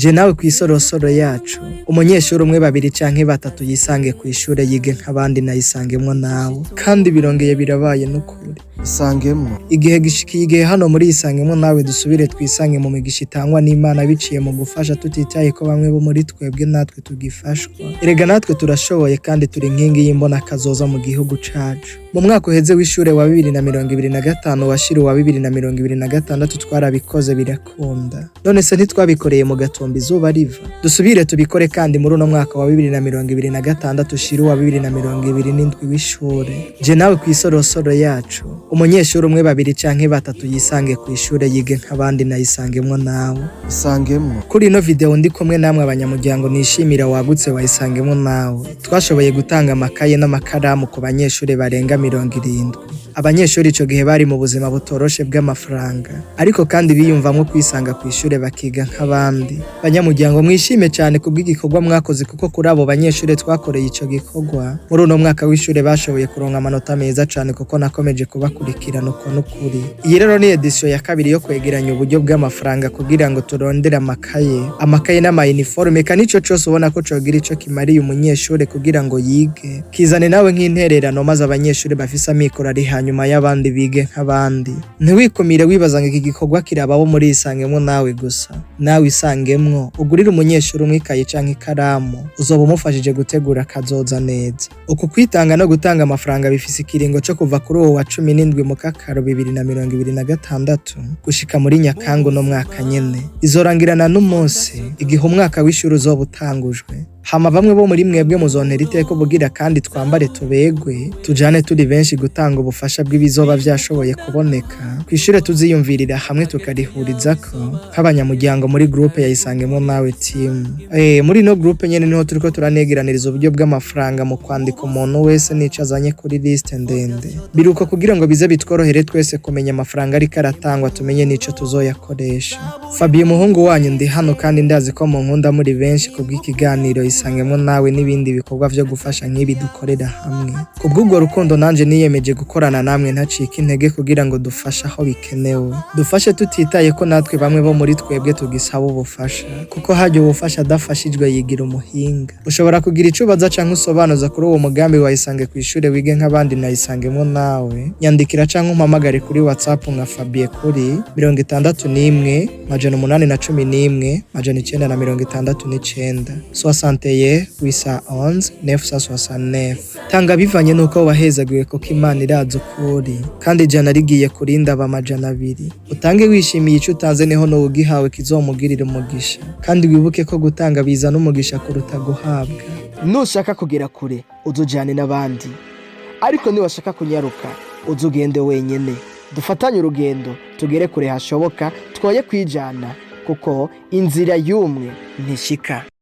je nawe kwisorosoro yacu umunyeshuri umwe babiri canke batatu yisange ku ishure yige nk'abandi nayisangemwo nawe kandi birongeye birabaye n'ukuri isangemwo igihe gishikiye igihe hano muri isangemwo nawe dusubire twisange mu migisha itangwa n'Imana biciye mu gufasha tutitaye ko bamwe bo muri twebwe natwe tugifashwa erega natwe turashoboye kandi turi nkingi y'imbona kazoza mu gihugu cacu mu mwaka uheze w'ishure wa 2025 washira wa 2026 twarabikoze birakunda none se ntitwabikoreye mu gatumba izuba riva dusubire tubikore kandi muri uno mwaka wa 2026 shira wa 2027 w'ishure je nawe kwisorosoro yacu umunyeshuri umwe babiri canke batatu yisange ku ishure yige nk'abandi nayisangemwo nawe isangemwo kuri ino video ndi kumwe namwe abanyamuryango nishimira wagutse wayisangemwo nawe twashoboye gutanga amakaye n'amakaramu ku banyeshuri barenga 70 abanyeshuri ico gihe bari mu buzima butoroshe bw'amafaranga ariko kandi biyumvamwo kwisanga ku ishure bakiga nk'abandi banyamuryango mwishime cyane kubw'igikorwa mwakoze kuko kuri abo banyeshuri twakoreye ico gikorwa muri uno mwaka w'ishure bashoboye kuronka amanota meza cyane kuko nakomeje kubakurikirana uko n'ukuri iyi rero ni edition ya kabiri yo kwegeranya uburyo bw'amafaranga kugira ngo turondere amakaye n'amayiniforme kandi ico cyose ubona ko cogira ico kimariye umunyeshuri kugira ngo yige kizane nawe nk'intererano maze abanyeshuri bafise amikoro ari hanyuma y'abandi bige nk'abandi ntiwikumire wibazanga iki gikorwa kirababo muri isangemwo nawe gusa nawe isangemwo ugurira umunyeshuri umwikaye canke ikaramu uzoba umufashije gutegura kazoza neza uku kwitanga no gutanga amafaranga bifise ikiringo cyo kuva kuri uwo wa 17 mu kakaro 2026 gushika muri Nyakango no mwaka nyene izorangirana n'umunsi igihe umwaka w'ishuri uzoba utangujwe hama bamwe bo muri mwebwe muzontera iteko bugira kandi twambare tubegwe tujane turi benshi gutanga ubufasha bw'ibizoba vyashoboye kuboneka kwishure tuziyumvirira hamwe tukarihurizako nk'abanyamuryango muri groupe yayisangemwo nawe team muri no groupe nyene niho turiko turanegeraniriza uburyo bw'amafaranga mu kwandika umuntu wese nicazanye kuri liste ndende biruko kugira ngo bize bitworohere twese kumenya amafaranga ari karatangwa tumenye nico tuzoyakoresha Fabien muhungu wanyu ndi hano kandi ndazi ko mu nkunda muri benshi kubw'ikiganiro isangemwo nawe n'ibindi bikorwa vyo gufasha nk'ibi dukorera hamwe kubw'ubwo rukundo nanje niyemeje gukorana namwe ntacika intege kugira ngo dufashe aho bikenewe dufashe tutitaye ko natwe bamwe bo muri twebwe tugisaba ubufasha kuko hajye ubufasha adafashijwe yigira umuhinga ushobora kugira icubaza canke usobanuza kuri uwo mugambi wayisange ku ishure wige nk'abandi nayisangemwo nawe nyandikira canke umpamagare kuri WhatsApp nka Fabien kuri 61 811 969 Gusa 11 969 tanga bivanye nuko wahezaguye kuko Imana irazo kuri kandi jana rigiye kurinda abamajana 2 utange wishimiye ico utanze neho no ugihawe kizomugirira umugisha kandi wibuke ko gutanga biza n'umugisha kuruta guhabwa nushaka kugera kure uzujane n'abandi ariko ni washaka kunyaruka uzugende wenyene dufatanye urugendo tugere kure hashoboka twoye kwijana kuko inzira y'umwe ntishika